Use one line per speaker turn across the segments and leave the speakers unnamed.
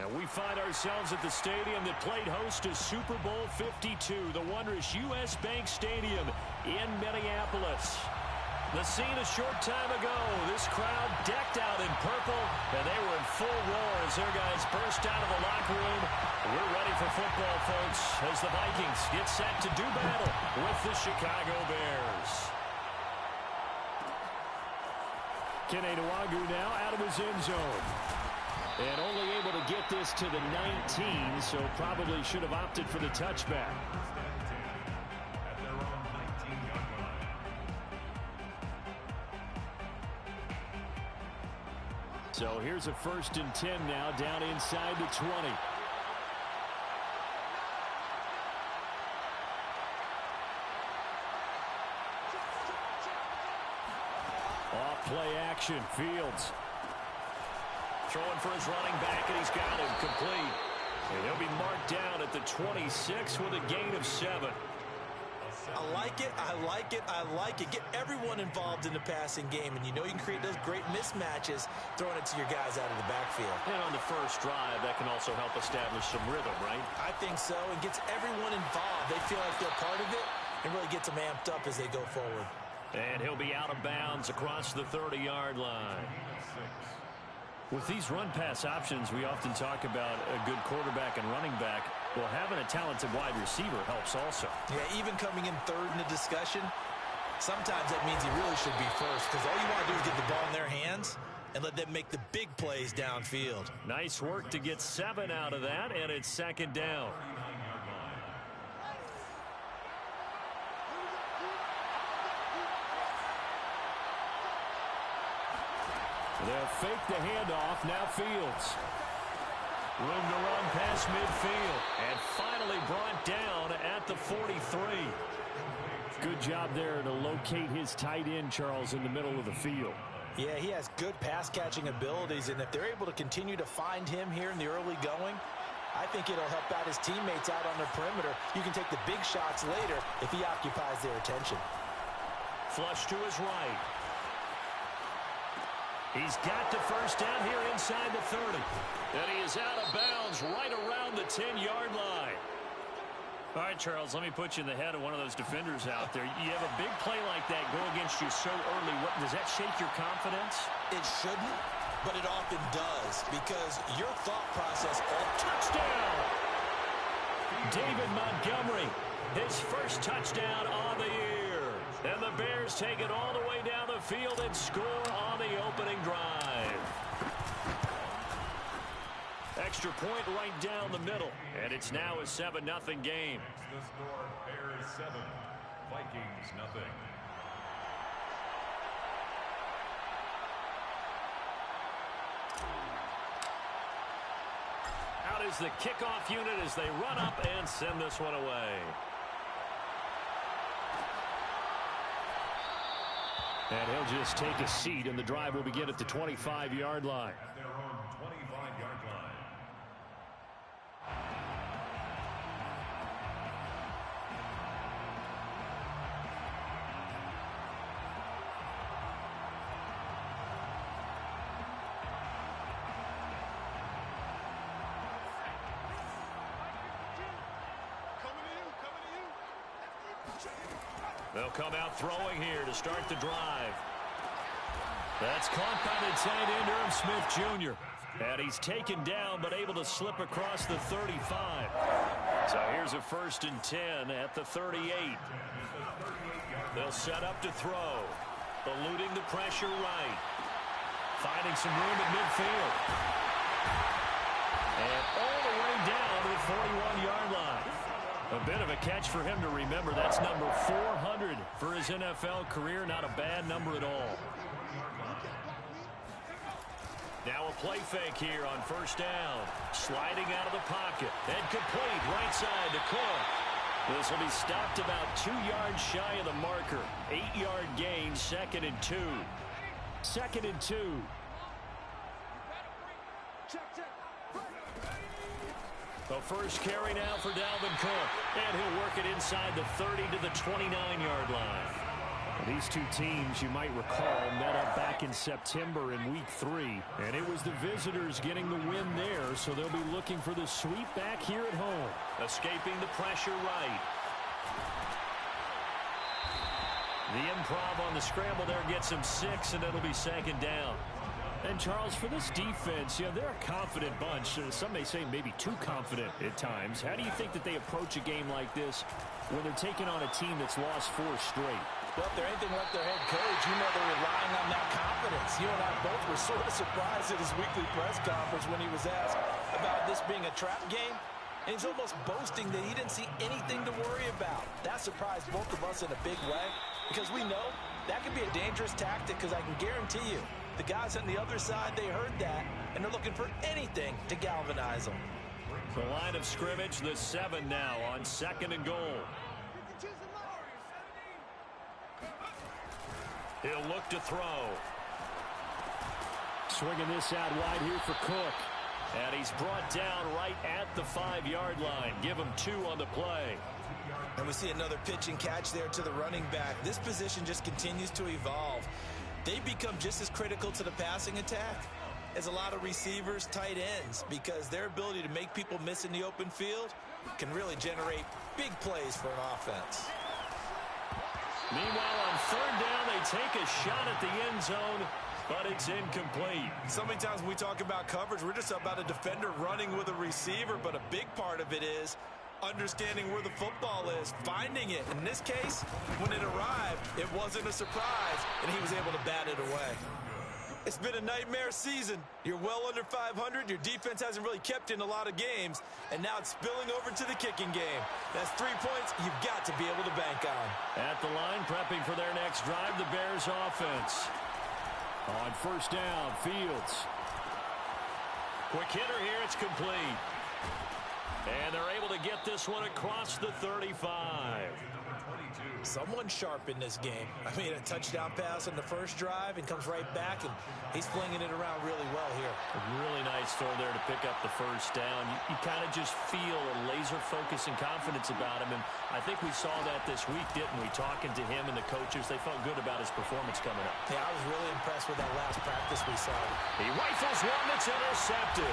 And we find ourselves at the stadium that played host to Super Bowl 52, the wondrous U.S. Bank Stadium in Minneapolis. The scene a short time ago, this crowd decked out in purple, and they were in full roar as their guys burst out of the locker room. We're ready for football, folks, as the Vikings get set to do battle with the Chicago Bears. Kenny Nwagu now out of his end zone. And only able to get this to the 19, so probably should have opted for the touchback. So here's a 1st and 10 now, down inside the 20. Off play action, Fields. Throwing for his running back, and he's got him complete. And he'll be marked down at the 26 with a gain of 7.
I like it, I like it, I like it. Get everyone involved in the passing game, and you know you can create those great mismatches throwing it to your guys out of the backfield.
And on the first drive, that can also help establish some rhythm, right?
I think so. It gets everyone involved. They feel like they're part of it, and really gets them amped up as they go forward.
And he'll be out of bounds across the 30-yard line. With these run-pass options, we often talk about a good quarterback and running back. Well, having a talented wide receiver helps also.
Yeah, even coming in third in the discussion, sometimes that means he really should be first, because all you want to do is get the ball in their hands and let them make the big plays downfield.
Nice work to get 7 out of that, and it's 2nd down. They'll fake the handoff. Now Fields. Room to run past midfield. And finally brought down at the 43. Good job there to locate his tight end, Charles, in the middle of the field.
Yeah, he has good pass-catching abilities, and if they're able to continue to find him here in the early going, I think it'll help out his teammates out on the perimeter. You can take the big shots later if he occupies their attention.
Flush to his right. He's got the first down here inside the 30. And he is out of bounds right around the 10-yard line. All right, Charles, let me put you in the head of one of those defenders out there. You have a big play like that go against you so early. Does that shake your confidence?
It shouldn't, but it often does, because your thought process...
Touchdown! David Montgomery, his first touchdown on the year. And the Bears take it all the way down the field and score on the opening drive. Extra point right down the middle. And it's now a 7-0 game.
The score, Bears 7, Vikings nothing.
Out is the kickoff unit as they run up and send this one away. And he'll just take a seat, and the drive will begin at the 25-yard line.
At their own 25-yard line.
They'll come out throwing here to start the drive. That's caught by the tight end, Irv Smith Jr. And he's taken down but able to slip across the 35. So here's a 1st and 10 at the 38. They'll set up to throw. Eluding the pressure right. Finding some room at midfield. And all the way down to the 41-yard line. A bit of a catch for him to remember. That's number 400 for his NFL career. Not a bad number at all. Now a play fake here on 1st down. Sliding out of the pocket. And complete right side to Cook. This will be stopped about 2 yards shy of the marker. 8-yard gain, 2nd and 2. 2nd and 2. The first carry now for Dalvin Cook. And he'll work it inside the 30 to the 29-yard line. These two teams, you might recall, met up back in September in Week 3. And it was the visitors getting the win there, so they'll be looking for the sweep back here at home. Escaping the pressure right. The improv on the scramble there gets him 6, and it'll be 2nd down. And, Charles, for this defense, they're a confident bunch. Some may say maybe too confident at times. How do you think that they approach a game like this when they're taking on a team that's lost 4 straight?
Well, if they're anything like their head coach, they're relying on that confidence. You and I both were sort of surprised at his weekly press conference when he was asked about this being a trap game. And he's almost boasting that he didn't see anything to worry about. That surprised both of us in a big way because we know that could be a dangerous tactic because I can guarantee you the guys on the other side, they heard that, and they're looking for anything to galvanize them.
The line of scrimmage, the 7 now on 2nd and goal. He'll look to throw. Swinging this out wide here for Cook. And he's brought down right at the 5-yard line. Give him 2 on the play.
And we see another pitch and catch there to the running back. This position just continues to evolve. They become just as critical to the passing attack as a lot of receivers, tight ends, because their ability to make people miss in the open field can really generate big plays for an offense.
Meanwhile, on 3rd down, they take a shot at the end zone, but it's incomplete.
So many times when we talk about coverage, we're just about a defender running with a receiver, but a big part of it is understanding where the football is, finding it. In this case, when it arrived, it wasn't a surprise, and he was able to bat it away. It's been a nightmare season. You're well under 500. Your defense hasn't really kept in a lot of games, and now it's spilling over to the kicking game. That's 3 points you've got to be able to bank on.
At the line, prepping for their next drive, the Bears offense. On 1st down, Fields. Quick hitter here, it's complete. And they're able to get this one across the 35.
Someone sharp in this game. I mean, a touchdown pass on the first drive and comes right back, and he's flinging it around really well here.
A really nice throw there to pick up the 1st down. You kind of just feel a laser focus and confidence about him, and I think we saw that this week, didn't we? Talking to him and the coaches, they felt good about his performance coming up.
Yeah, I was really impressed with that last practice we saw.
He rifles one that's intercepted.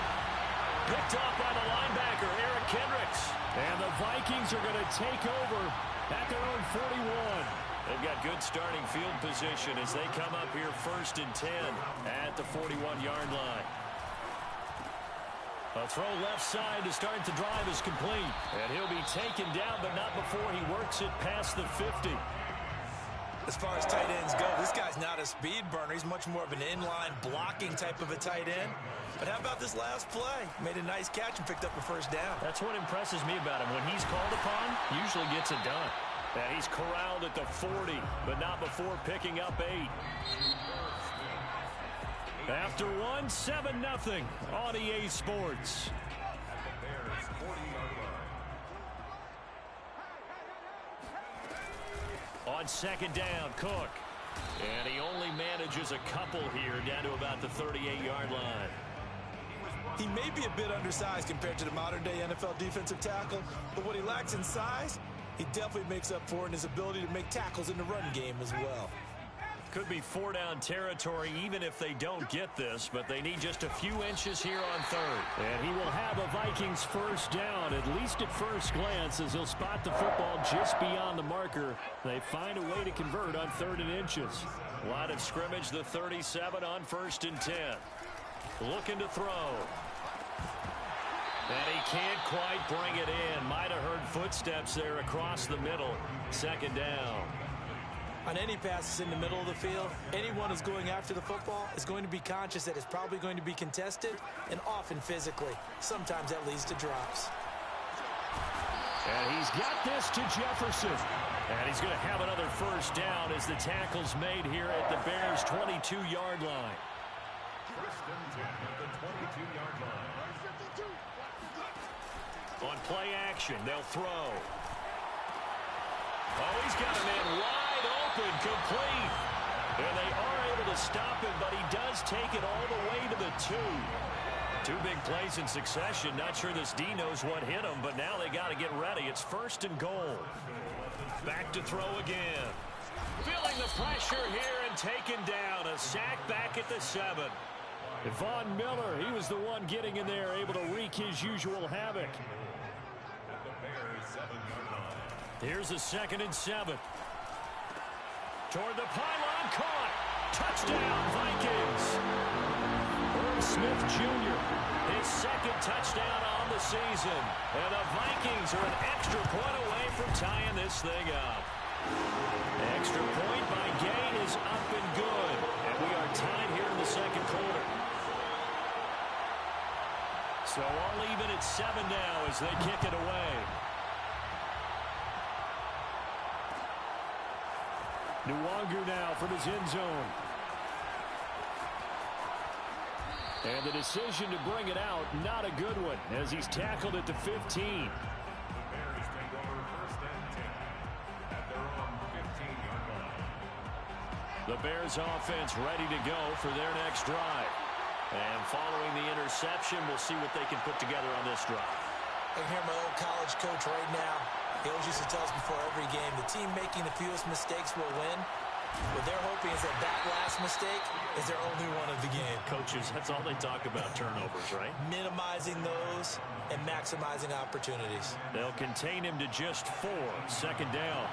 Picked off by the linebacker, Eric Kendricks. And the Vikings are going to take over at their own 41. They've got good starting field position as they come up here 1st and 10 at the 41-yard line. A throw left side to start the drive is complete. And he'll be taken down, but not before he works it past the 50.
As far as tight ends go, this guy's not a speed burner. He's much more of an inline blocking type of a tight end. But how about this last play? Made a nice catch and picked up a 1st down.
That's what impresses me about him. When he's called upon, usually gets it done. And he's corralled at the 40, but not before picking up 8. After one, 7-0 on EA Sports. On 2nd down, Cook. And he only manages a couple here down to about the 38-yard line.
He may be a bit undersized compared to the modern-day NFL defensive tackle, but what he lacks in size, he definitely makes up for in his ability to make tackles in the run game as well.
Could be 4-down territory even if they don't get this, but they need just a few inches here on 3rd. And he will have a Vikings 1st down, at least at first glance, as he'll spot the football just beyond the marker. They find a way to convert on 3rd and inches. Line of scrimmage, the 37 on 1st and 10. Looking to throw. And he can't quite bring it in. Might have heard footsteps there across the middle. 2nd down.
On any passes in the middle of the field, anyone who's going after the football is going to be conscious that it's probably going to be contested and often physically. Sometimes that leads to drops.
And he's got this to Jefferson. And he's going to have another 1st down as the tackle's made here at the Bears' 22-yard line. On play action, they'll throw. Oh, he's got a man wide open, complete. And they are able to stop him, but he does take it all the way to the 2. 2 big plays in succession. Not sure this D knows what hit him, but now they got to get ready. It's 1st and goal. Back to throw again. Feeling the pressure here and taken down. A sack back at the 7. Von Miller, he was the one getting in there, able to wreak his usual havoc. Here's a 2nd and 7. Toward the pylon, caught. Touchdown, Vikings. Irv Smith Jr., his 2nd touchdown on the season. And the Vikings are an extra point away from tying this thing up. Extra point by Gay is up and good. And we are tied here in the 2nd quarter. So all even at 7 now as they kick it away. Nwangu now from his end zone. And the decision to bring it out, not a good one, as he's tackled at the 15. The Bears offense ready to go for their next drive. And following the interception, we'll see what they can put together on this drive.
I can hear my old college coach right now. He always used to tell us before every game, the team making the fewest mistakes will win. What they're hoping is that that last mistake is their only one of the game.
Coaches, that's all they talk about, turnovers, right?
Minimizing those and maximizing opportunities.
They'll contain him to just 4. 2nd down.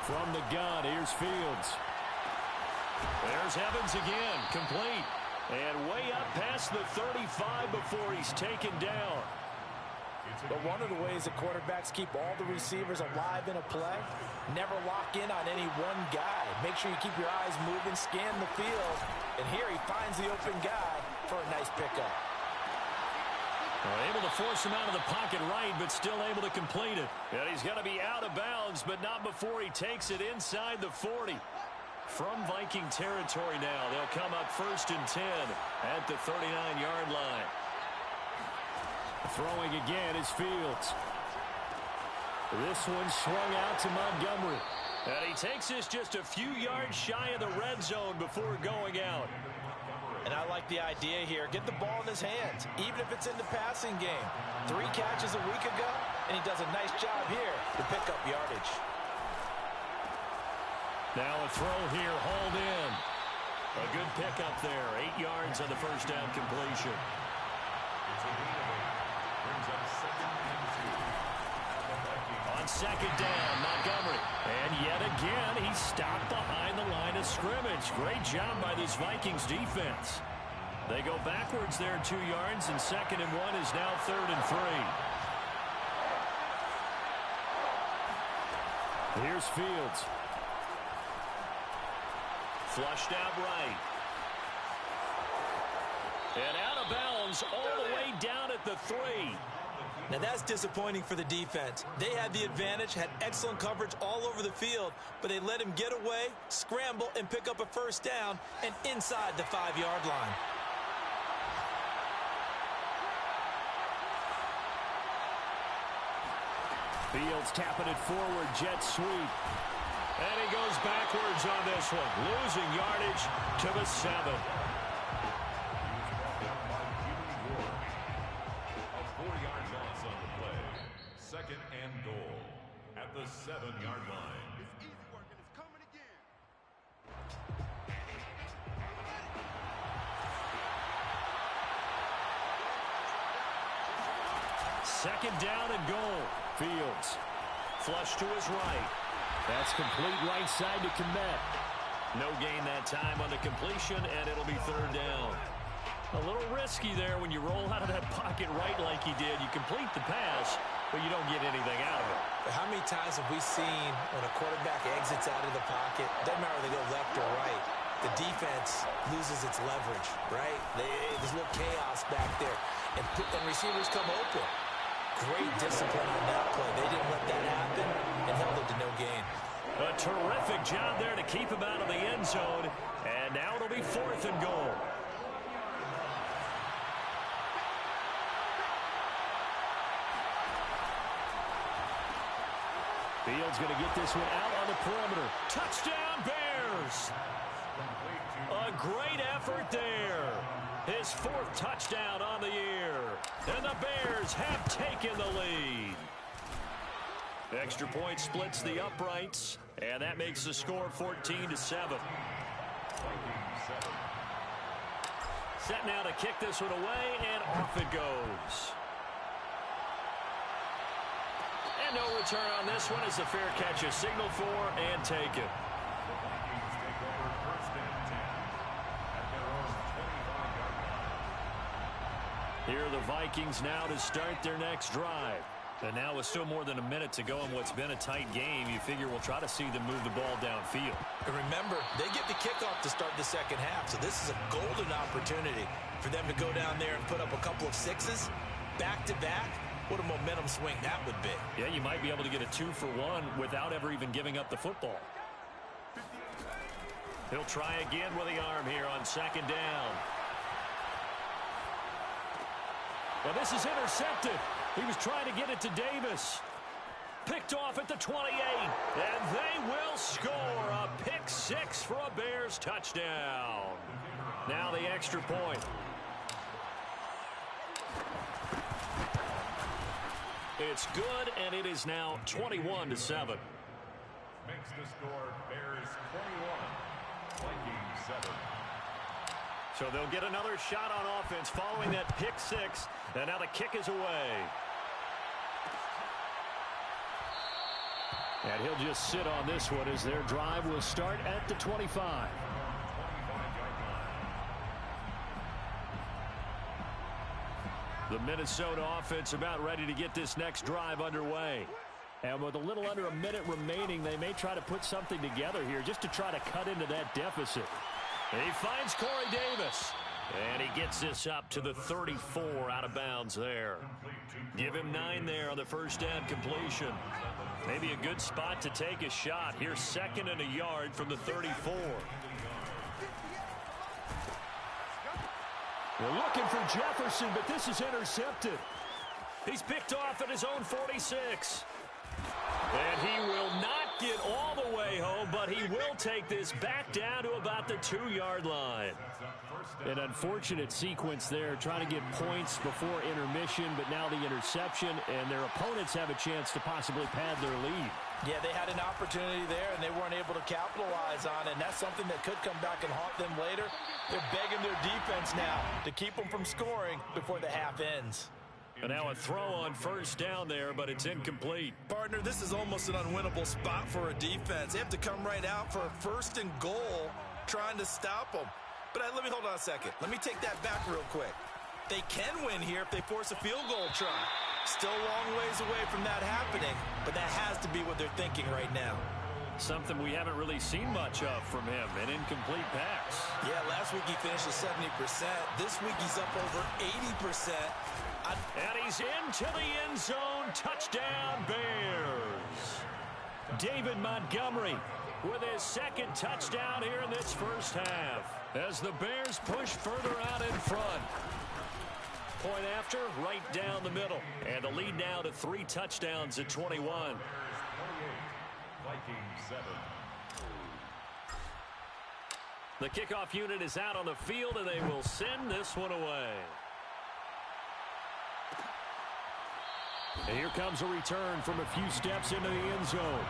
From the gun, here's Fields. There's Evans again, complete. And way up past the 35 before he's taken down.
But one of the ways that quarterbacks keep all the receivers alive in a play, never lock in on any one guy. Make sure you keep your eyes moving, scan the field. And here he finds the open guy for a nice pickup.
Able to force him out of the pocket right, but still able to complete it. And he's going to be out of bounds, but not before he takes it inside the 40. From Viking territory now, they'll come up 1st and 10 at the 39-yard line. Throwing again is Fields. This one swung out to Montgomery. And he takes this just a few yards shy of the red zone before going out.
And I like the idea here. Get the ball in his hands, even if it's in the passing game. 3 catches a week ago, and he does a nice job here to pick up yardage.
Now a throw here, hauled in. A good pickup there. 8 yards on the 1st down completion. On 2nd down, Montgomery. And yet again, he's stopped behind the line of scrimmage. Great job by this Vikings defense. They go backwards there 2 yards, and 2nd and 1 is now 3rd and 3. Here's Fields. Flushed out right. And out of bounds all the way down at the 3.
Now that's disappointing for the defense. They had the advantage, had excellent coverage all over the field, but they let him get away, scramble, and pick up a 1st down and inside the 5-yard line.
Fields tapping it forward, jet sweep. And he goes backwards on this one, losing yardage to the 7.
At the 7-yard line.
It's easy work and it's coming again.
2nd down and goal. Fields. Flush to his right. That's complete right side to Kmet. No gain that time on the completion, and it'll be 3rd down. A little risky there when you roll out of that pocket right like he did. You complete the pass, but you don't get anything out of it.
But how many times have we seen when a quarterback exits out of the pocket, doesn't matter whether they go left or right, the defense loses its leverage, right? There's a little chaos back there, and receivers come open. Great discipline on that play. They didn't let that happen and held it to no gain.
A terrific job there to keep him out of the end zone, and now it'll be 4th and goal. Fields going to get this one out on the perimeter. Touchdown, Bears! A great effort there. His 4th touchdown on the year. And the Bears have taken the lead. Extra point splits the uprights, and that makes the score 14-7. Set now to kick this one away, and off it goes. And no return on this one as the fair catch is signaled for and taken. Here are the Vikings now to start their next drive. And now with still more than a minute to go in what's been a tight game, you figure we'll try to see them move the ball downfield.
And remember, they get the kickoff to start the second half, so this is a golden opportunity for them to go down there and put up a couple of sixes back-to-back. What a momentum swing that would be.
Yeah, you might be able to get a 2-for-1 without ever even giving up the football. He'll try again with the arm here on second down. Well, this is intercepted. He was trying to get it to Davis. Picked off at the 28. And they will score a pick 6 for a Bears touchdown. Now the extra point. It's good, and it is now 21-7.
Makes the score Bears 21, Vikings 7.
So they'll get another shot on offense following that pick 6. And now the kick is away. And he'll just sit on this one as their drive will start at the 25. The Minnesota offense about ready to get this next drive underway. And with a little under a minute remaining, they may try to put something together here just to try to cut into that deficit. He finds Corey Davis. And he gets this up to the 34 out of bounds there. Give him 9 there on the first down completion. Maybe a good spot to take a shot. Here's 2nd and a yard from the 34. We're looking for Jefferson, but this is intercepted. He's picked off at his own 46. And he will not get all the way home, but he will take this back down to about the 2-yard line. An unfortunate sequence there, trying to get points before intermission, but now the interception, and their opponents have a chance to possibly pad their lead.
Yeah, they had an opportunity there, and they weren't able to capitalize on it, and that's something that could come back and haunt them later. They're begging their defense now to keep them from scoring before the half ends.
And now a throw on first down there, but it's incomplete.
Partner, this is almost an unwinnable spot for a defense. They have to come right out for a 1st and goal, trying to stop them. But let me hold on a second. Let me take that back real quick. They can win here if they force a field goal try. Still a long ways away from that happening, but that has to be what they're thinking right now.
Something we haven't really seen much of from him, an incomplete pass.
Yeah, last week he finished at 70%. This week he's up over 80%.
And he's into the end zone. Touchdown, Bears. David Montgomery with his 2nd touchdown here in this first half, as the Bears push further out in front. Point after, right down the middle. And the lead now to 3 touchdowns at 21.
Vikings 7.
The kickoff unit is out on the field, and they will send this one away. And here comes a return from a few steps into the end zone.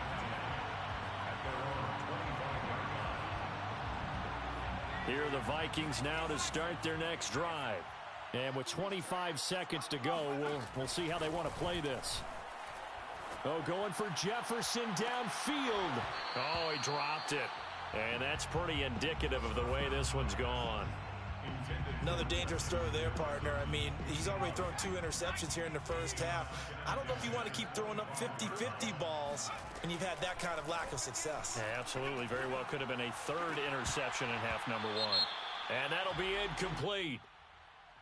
Here are the Vikings now to start their next drive. And with 25 seconds to go, we'll see how they want to play this. Oh, going for Jefferson downfield. Oh, he dropped it. And that's pretty indicative of the way this one's gone.
Another dangerous throw there, partner. I mean, he's already thrown 2 interceptions here in the first half. I don't know if you want to keep throwing up 50-50 balls when you've had that kind of lack of success.
Yeah, absolutely. Very well could have been a 3rd interception in half number 1. And that'll be incomplete.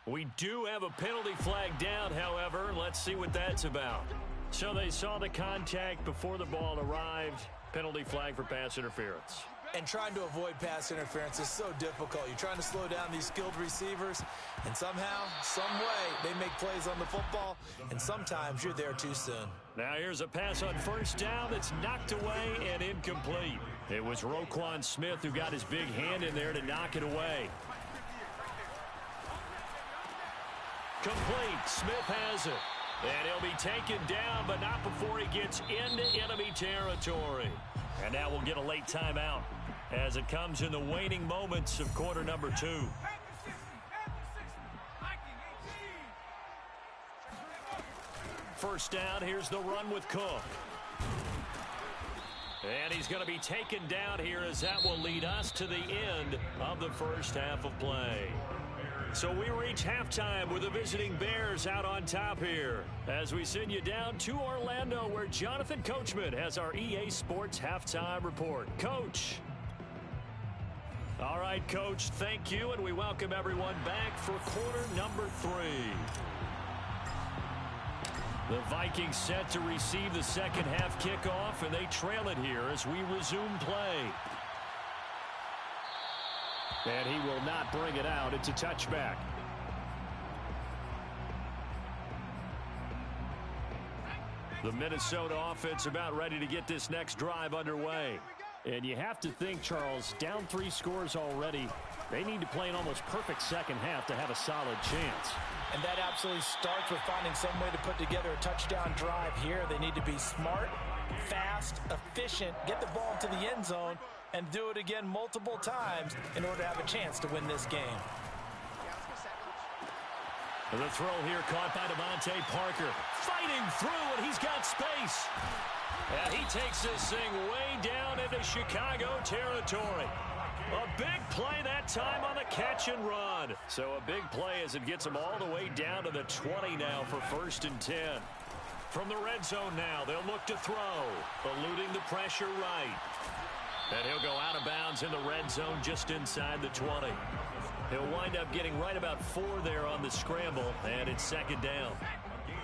We do have a penalty flag down, however. Let's see what that's about. So they saw the contact before the ball arrived. Penalty flag for pass interference.
And trying to avoid pass interference is so difficult. You're trying to slow down these skilled receivers, and somehow, some way, they make plays on the football, and sometimes you're there too soon.
Now here's a pass on first down that's knocked away and incomplete. It was Roquan Smith who got his big hand in there to knock it away. Complete. Smith has it. And he'll be taken down, but not before he gets into enemy territory. And now we'll get a late timeout as it comes in the waning moments of quarter number 2. First down, here's the run with Cook. And he's going to be taken down here as that will lead us to the end of the first half of play. So we reach halftime with the visiting Bears out on top here as we send you down to Orlando where Jonathan Coachman has our EA Sports halftime report. Coach. All right, Coach, thank you, and we welcome everyone back for quarter number 3. The Vikings set to receive the second half kickoff, and they trail it here as we resume play. And he will not bring it out. It's a touchback. The Minnesota offense about ready to get this next drive underway. And you have to think, Charles, down 3 scores already. They need to play an almost perfect second half to have a solid chance.
And that absolutely starts with finding some way to put together a touchdown drive here. They need to be smart, fast, efficient, get the ball into the end zone, and do it again multiple times in order to have a chance to win this game.
The throw here caught by Devontae Parker. Fighting through, and he's got space. And he takes this thing way down into Chicago territory. A big play that time on the catch and run. So a big play as it gets him all the way down to the 20 now for 1st and 10. From the red zone now, they'll look to throw, eluding the pressure right. And he'll go out of bounds in the red zone just inside the 20. He'll wind up getting right about 4 there on the scramble, and it's 2nd down.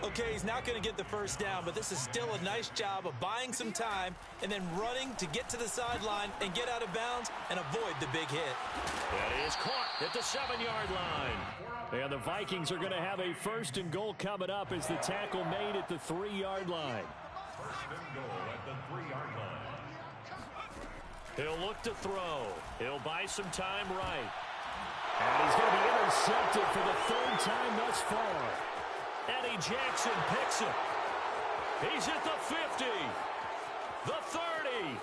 Okay, he's not going to get the first down, but this is still a nice job of buying some time and then running to get to the sideline and get out of bounds and avoid the big hit.
That is caught at the 7-yard line. And the Vikings are going to have a 1st and goal coming up as the tackle made at the 3-yard line.
1st and goal at the 3-yard line.
He'll look to throw. He'll buy some time right. And he's going to be intercepted for the 3rd time thus far. Eddie Jackson picks it. He's at the 50, the 30,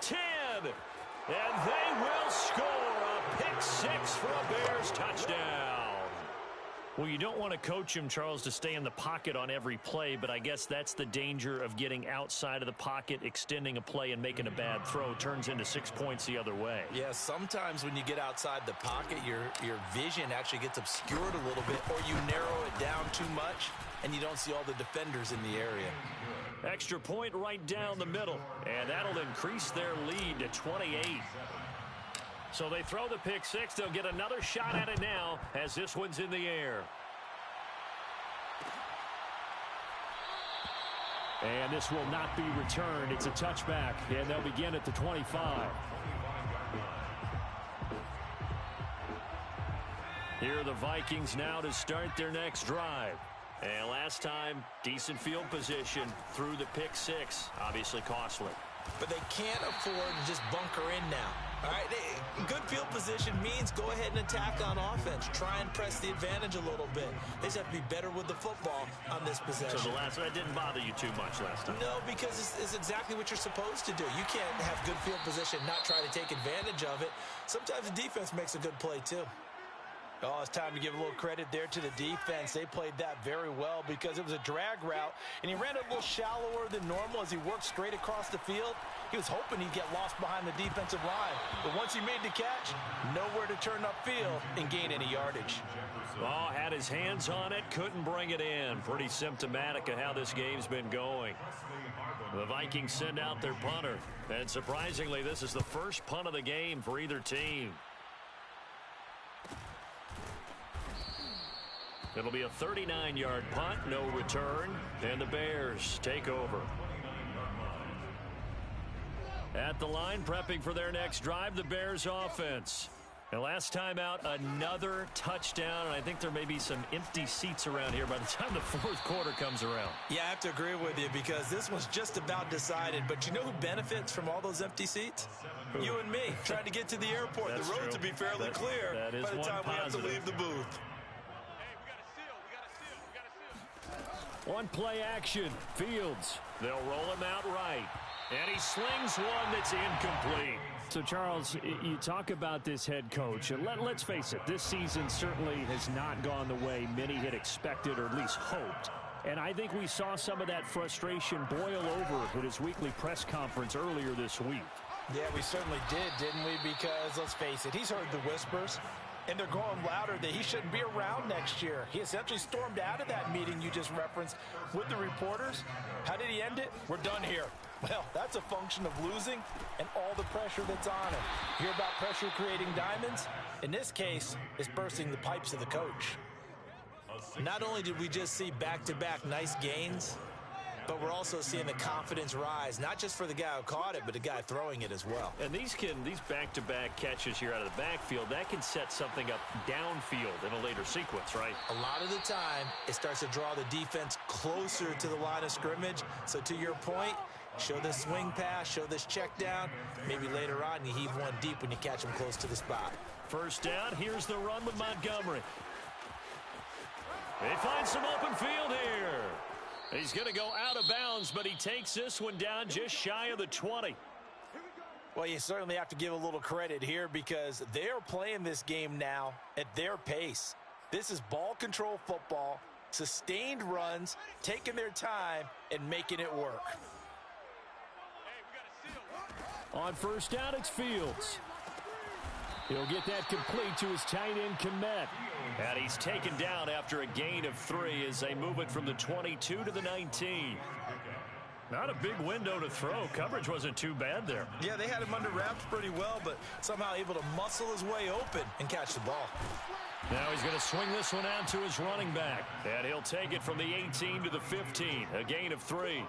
10, and they will score a pick 6 for a Bears touchdown. Well, you don't want to coach him, Charles, to stay in the pocket on every play, but I guess that's the danger of getting outside of the pocket, extending a play, and making a bad throw. Turns into 6 points the other way.
Yeah, sometimes when you get outside the pocket, your vision actually gets obscured a little bit, or you narrow it down too much, and you don't see all the defenders in the area.
Extra point right down the middle, and that'll increase their lead to 28. So they throw the pick 6. They'll get another shot at it now as this one's in the air. And this will not be returned. It's a touchback, and they'll begin at the 25. Here are the Vikings now to start their next drive. And last time, decent field position through the pick 6. Obviously costly.
But they can't afford to just bunker in now. All right, good field position means go ahead and attack on offense. Try and press the advantage a little bit. They just have to be better with the football on this possession.
So the last one, that didn't bother you too much last time?
No, because it's exactly what you're supposed to do. You can't have good field position and not try to take advantage of it. Sometimes the defense makes a good play, too. Oh, it's time to give a little credit there to the defense. They played that very well because it was a drag route, and he ran it a little shallower than normal as he worked straight across the field. He was hoping he'd get lost behind the defensive line, but once he made the catch, nowhere to turn upfield and gain any yardage.
Oh, had his hands on it, couldn't bring it in. Pretty symptomatic of how this game's been going. The Vikings send out their punter, and surprisingly, this is the first punt of the game for either team. It'll be a 39-yard punt, no return, and the Bears take over. At the line, prepping for their next drive, the Bears offense. And last time out, another touchdown, and I think there may be some empty seats around here by the time the fourth quarter comes around.
Yeah, I have to agree with you because this one's just about decided. But you know who benefits from all those empty seats? Who? You and me, trying to get to the airport. The roads will be fairly clear by the time we have to leave the booth.
One play action, Fields. They'll roll him out right. And he slings one that's incomplete.
So, Charles, you talk about this head coach, and let's face it, this season certainly has not gone the way many had expected or at least hoped. And I think we saw some of that frustration boil over at his weekly press conference earlier this week.
Yeah, we certainly did, didn't we? Because, let's face it, he's heard the whispers, and they're going louder that he shouldn't be around next year. He essentially stormed out of that meeting you just referenced with the reporters. How did he end it? We're done here. Well, that's a function of losing and all the pressure that's on him. You hear about pressure creating diamonds? In this case, it's bursting the pipes of the coach. Not only did we just see back-to-back nice gains, but we're also seeing the confidence rise, not just for the guy who caught it, but the guy throwing it as well.
And these back-to-back catches here out of the backfield, that can set something up downfield in a later sequence, right?
A lot of the time, it starts to draw the defense closer to the line of scrimmage. So to your point, show this swing pass, show this check down. Maybe later on you heave one deep when you catch him close to the spot.
First down, here's the run with Montgomery. They find some open field here. He's going to go out of bounds, but he takes this one down just shy of the 20.
Well, you certainly have to give a little credit here because they're playing this game now at their pace. This is ball control football, sustained runs, taking their time, and making it work.
On first down, it's Fields. He'll get that complete to his tight end, Komet.
And he's taken down after a gain of 3 as they move it from the 22 to the 19. Not a big window to throw. Coverage wasn't too bad there.
Yeah, they had him under wraps pretty well, but somehow able to muscle his way open and catch the ball.
Now he's going to swing this one out to his running back. And he'll take it from the 18 to the 15. A gain of 3.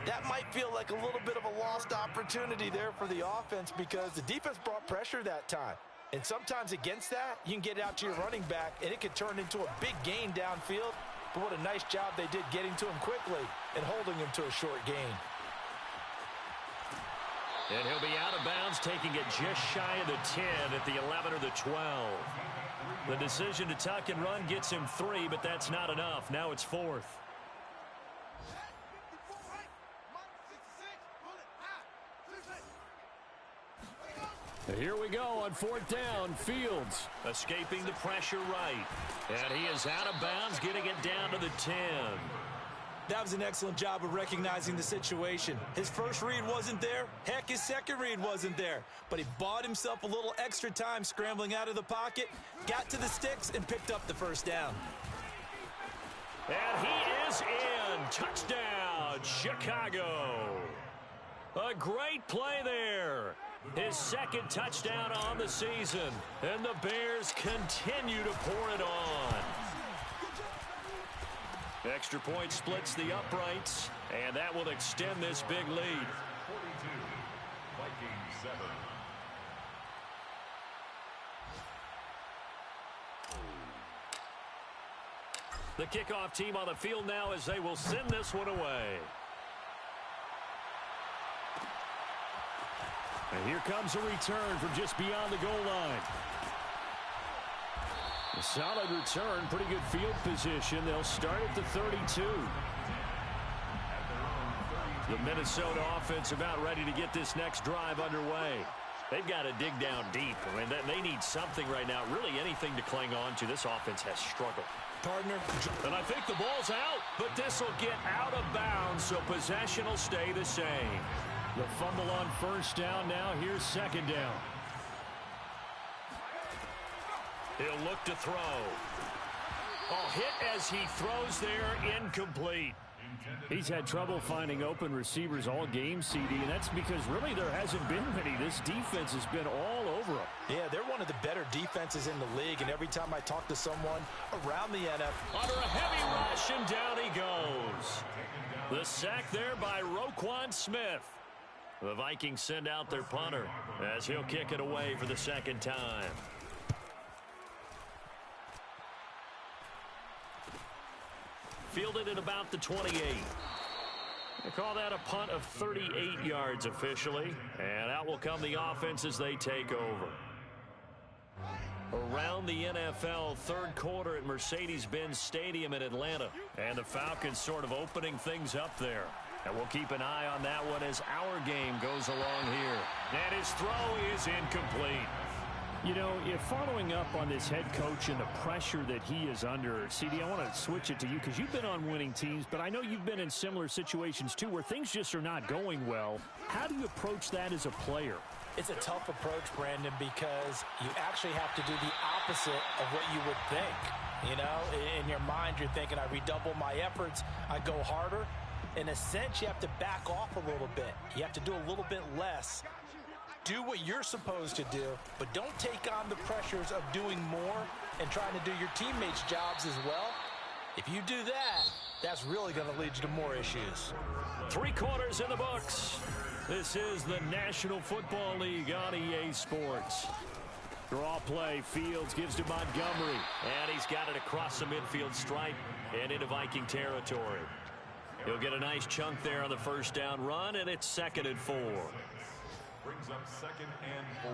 That might feel like a little bit of a lost opportunity there for the offense because the defense brought pressure that time. And sometimes against that, you can get it out to your running back, and it could turn into a big gain downfield. But what a nice job they did getting to him quickly and holding him to a short gain.
And he'll be out of bounds, taking it just shy of the 10 at the 11 or the 12. The decision to tuck and run gets him 3, but that's not enough. Now it's 4th.
Here we go on 4th down. Fields
escaping the pressure right. And he is out of bounds, getting it down to the 10.
That was an excellent job of recognizing the situation. His first read wasn't there. Heck, his second read wasn't there. But he bought himself a little extra time scrambling out of the pocket, got to the sticks, and picked up the first down.
And he is in. Touchdown, Chicago. A great play there. His second touchdown on the season. And the Bears continue to pour it on. Extra point splits the uprights, and that will extend this big lead.
42, Vikings 7.
The kickoff team on the field now as they will send this one away.
And here comes a return from just beyond the goal line. A solid return, pretty good field position. They'll start at the 32.
The Minnesota offense about ready to get this next drive underway. They've got to dig down deep. I mean, they need something right now, really anything to cling on to. This offense has struggled.
Partner.
And I think the ball's out, but this will get out of bounds, so possession will stay the same.
The fumble on first down. Now here's second down.
He'll look to throw. Oh, hit as he throws there, incomplete.
He's had trouble finding open receivers all game, CD, and that's because really there hasn't been many. This defense has been all over them.
Yeah, they're one of the better defenses in the league, and every time I talk to someone around the NFL.
Under a heavy rush, and down he goes. The sack there by Roquan Smith. The Vikings send out their punter as he'll kick it away for the second time. Fielded at about the 28. They call that a punt of 38 yards officially. And out will come the offense as they take over. Around the NFL, third quarter at Mercedes-Benz Stadium in Atlanta. And the Falcons sort of opening things up there. And we'll keep an eye on that one as our game goes along here. And his throw is incomplete.
You know, if following up on this head coach and the pressure that he is under, CD, I want to switch it to you because you've been on winning teams, but I know you've been in similar situations too where things just are not going well. How do you approach that as a player?
It's a tough approach, Brandon, because you actually have to do the opposite of what you would think. You know, in your mind, you're thinking, I redouble my efforts, I go harder. In a sense, you have to back off a little bit. You have to do a little bit less. Do what you're supposed to do, but don't take on the pressures of doing more and trying to do your teammates' jobs as well. If you do that, that's really going to lead you to more issues.
3 quarters in the books. This is the National Football League on EA Sports. Draw play. Fields gives to Montgomery. And he's got it across the midfield stripe and into Viking territory. He'll get a nice chunk there on the first down run, and it's 2nd and 4.
Brings up 2nd and 4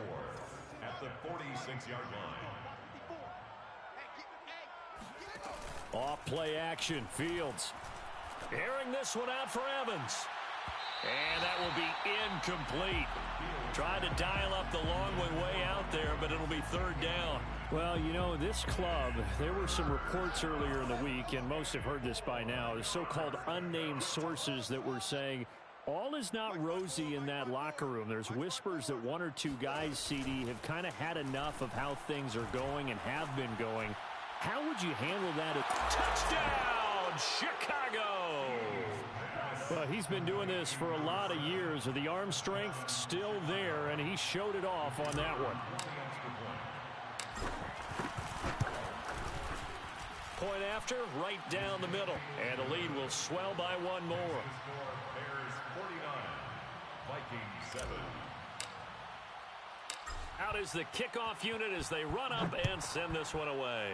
at the 46-yard line.
Off play action. Fields airing this one out for Evans. And that will be incomplete. Trying to dial up the long way out there, but it'll be 3rd down.
Well, you know, this club, there were some reports earlier in the week, and most have heard this by now, the so-called unnamed sources that were saying all is not rosy in that locker room. There's whispers that 1 or 2 guys, CD, have kind of had enough of how things are going and have been going. How would you handle that?
Touchdown, Chicago!
Well, he's been doing this for a lot of years. The arm strength still there, and he showed it off on that one.
Point after, right down the middle. And the lead will swell by 1 more.
Bears 49, Vikings 7.
Out is the kickoff unit as they run up and send this one away.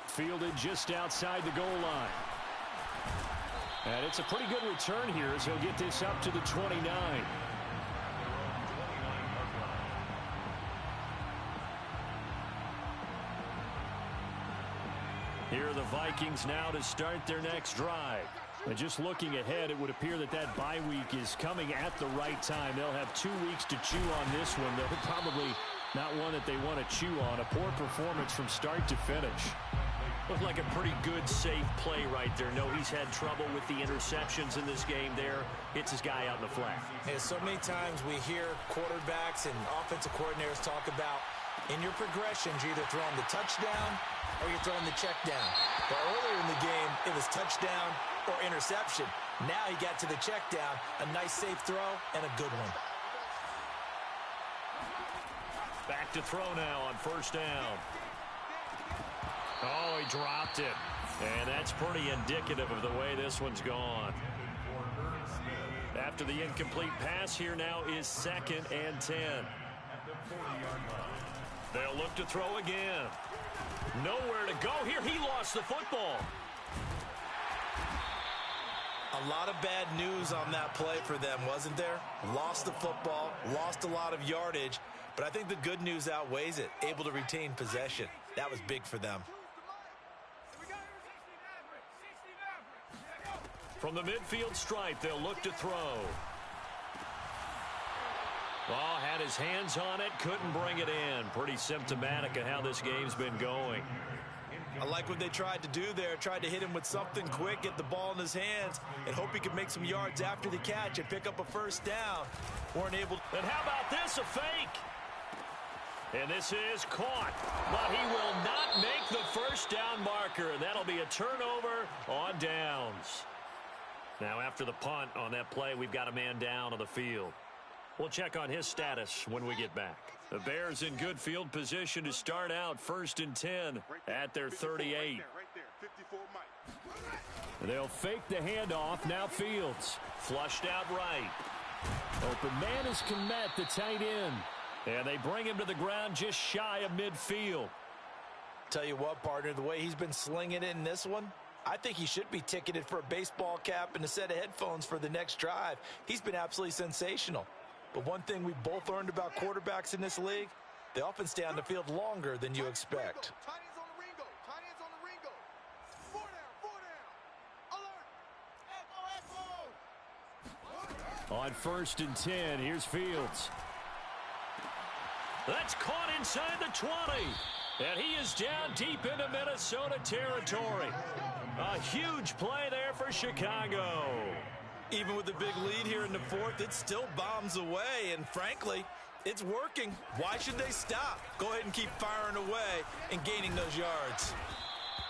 Fielded just outside the goal line. And it's a pretty good return here as he'll get this up to the 29.
Here are the Vikings now to start their next drive. And just looking ahead, it would appear that that bye week is coming at the right time. They'll have 2 weeks to chew on this one. They're probably not one that they want to chew on. A poor performance from start to finish.
Looked like a pretty good, safe play right there. No, he's had trouble with the interceptions in this game there. Hits his guy out in the flat.
Yeah, so many times we hear quarterbacks and offensive coordinators talk about in your progressions, you're either throwing the touchdown or you're throwing the check down. But earlier in the game, it was touchdown or interception. Now he got to the check down, a nice safe throw, and a good one.
Back to throw now on first down. Oh, he dropped it. And that's pretty indicative of the way this one's gone. After the incomplete pass, here now is 2nd and 10. They'll look to throw again. Nowhere to go here. He lost the football.
A lot of bad news on that play for them, wasn't there? Lost the football, lost a lot of yardage, but I think the good news outweighs it. Able to retain possession. That was big for them.
From the midfield stripe, they'll look to throw. Oh, had his hands on it, couldn't bring it in. Pretty symptomatic of how this game's been going.
I like what they tried to do there. Tried to hit him with something quick, get the ball in his hands, and hope he could make some yards after the catch and pick up a first down. Weren't able.
And how about this, a fake? And this is caught, but he will not make the first down marker. And that'll be a turnover on downs. Now, after the punt on that play, we've got a man down on the field. We'll check on his status when we get back. The Bears in good field position to start out 1st and 10 at their 38.
They'll fake the handoff. Now Fields. Flushed out right. Open man is Komet, the tight end. And they bring him to the ground just shy of midfield.
Tell you what, partner, the way he's been slinging it in this one, I think he should be ticketed for a baseball cap and a set of headphones for the next drive. He's been absolutely sensational. But one thing we both learned about quarterbacks in this league, they often stay on the field longer than you expect.
On 1st and 10, here's Fields. That's caught inside the 20. And he is down deep into Minnesota territory. A huge play there for Chicago.
Even with the big lead here in the fourth, it still bombs away. And frankly, it's working. Why should they stop? Go ahead and keep firing away and gaining those yards.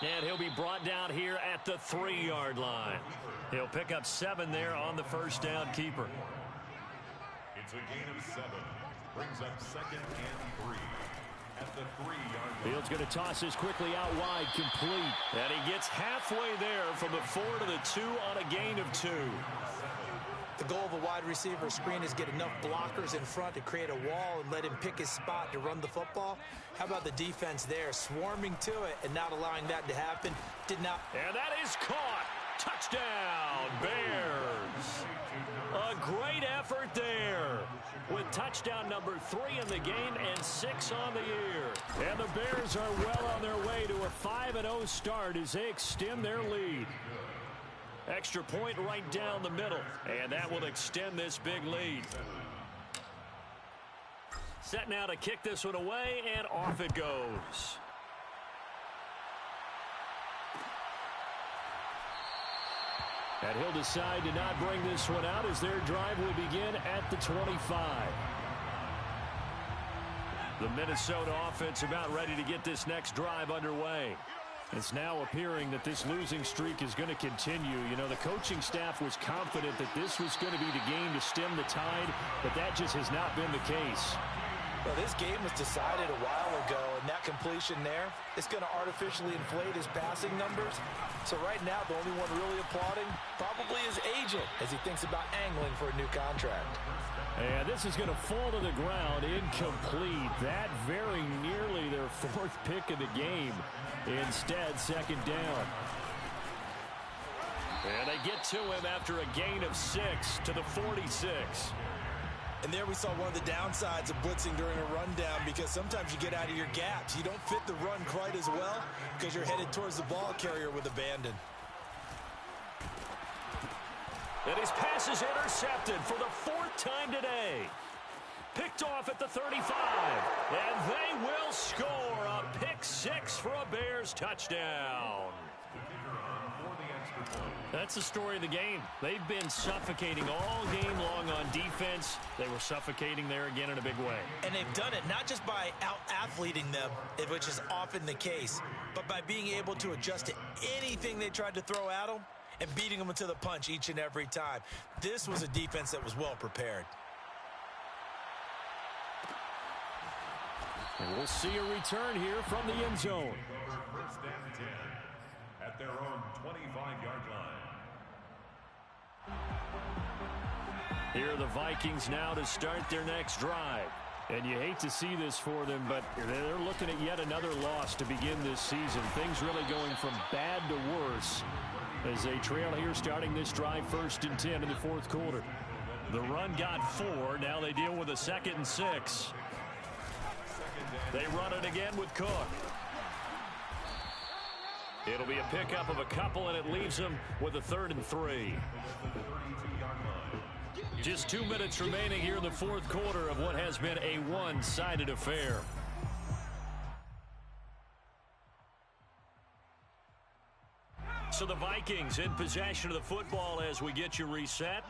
And he'll be brought down here at the 3-yard line. He'll pick up 7 there on the first down keeper.
It's a gain of 7. Brings up 2nd and 3 at the 3-yard line.
Fields going to toss this quickly out wide, complete. And he gets halfway there from the 4 to the 2 on a gain of 2.
The goal of a wide receiver screen is get enough blockers in front to create a wall and let him pick his spot to run the football. How about the defense there, swarming to it and not allowing that to happen? Did not.
And that is caught. Touchdown, Bears. A great effort there with touchdown number 3 in the game and 6 on the year. And the Bears are well on their way to a 5-0 start as they extend their lead. Extra point right down the middle, and that will extend this big lead. Set now to kick this one away, and off it goes. And he'll decide to not bring this one out as their drive will begin at the 25. The Minnesota offense about ready to get this next drive underway. It's now appearing that this losing streak is going to continue. You know, the coaching staff was confident that this was going to be the game to stem the tide, but that just has not been the case.
Well, this game was decided a while ago, and that completion there is going to artificially inflate his passing numbers. So right now, the only one really applauding probably his agent as he thinks about angling for a new contract.
And this is going to fall to the ground, incomplete. That very nearly their 4th pick of the game. Instead, 2nd down. And they get to him after a gain of 6 to the 46.
And there we saw one of the downsides of blitzing during a rundown, because sometimes you get out of your gaps. You don't fit the run quite as well because you're headed towards the ball carrier with abandon.
And his pass is intercepted for the 4th time today. Picked off at the 35. And they will score a pick 6 for a Bears touchdown. That's the story of the game. They've been suffocating all game long on defense. They were suffocating there again in a big way.
And they've done it not just by out-athleting them, which is often the case, but by being able to adjust to anything they tried to throw at them and beating them to the punch each and every time. This was a defense that was well prepared.
And we'll see a return here from the end zone.
1st and 10 at their own 25-yard line.
Here are the Vikings now to start their next drive. And you hate to see this for them, but they're looking at yet another loss to begin this season. Things really going from bad to worse as they trail here starting this drive 1st and 10 in the 4th quarter. The run got 4. Now they deal with a 2nd and 6. They run it again with Cook. It'll be a pickup of a couple, and it leaves them with a 3rd and 3. Just 2 minutes remaining here in the 4th quarter of what has been a one-sided affair. So the Vikings in possession of the football as we get you reset.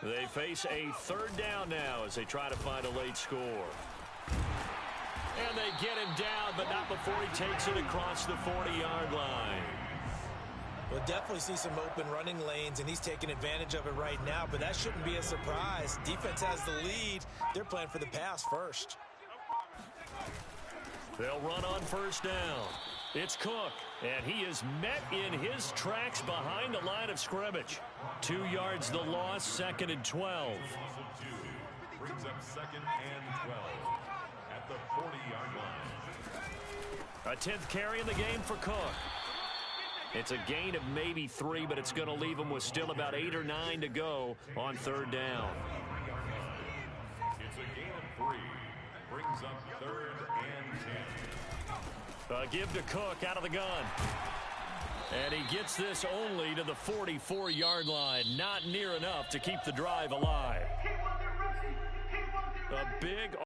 They face a 3rd down now as they try to find a late score. And they get him down, but not before he takes it across the 40-yard line.
We'll definitely see some open running lanes, and he's taking advantage of it right now, but that shouldn't be a surprise. Defense has the lead. They're playing for the pass first.
They'll run on 1st down.
It's Cook, and he is met in his tracks behind the line of scrimmage. 2 yards the loss, 2nd and 12.
Brings up 2nd and 12 at the 40-yard line.
A 10th carry in the game for Cook. It's a gain of maybe 3, but it's going to leave him with still about 8 or 9 to go on 3rd down.
It's a gain of 3. Brings up 3rd and 10.
Give to Cook out of the gun. And he gets this only to the 44-yard line. Not near enough to keep the drive alive. A big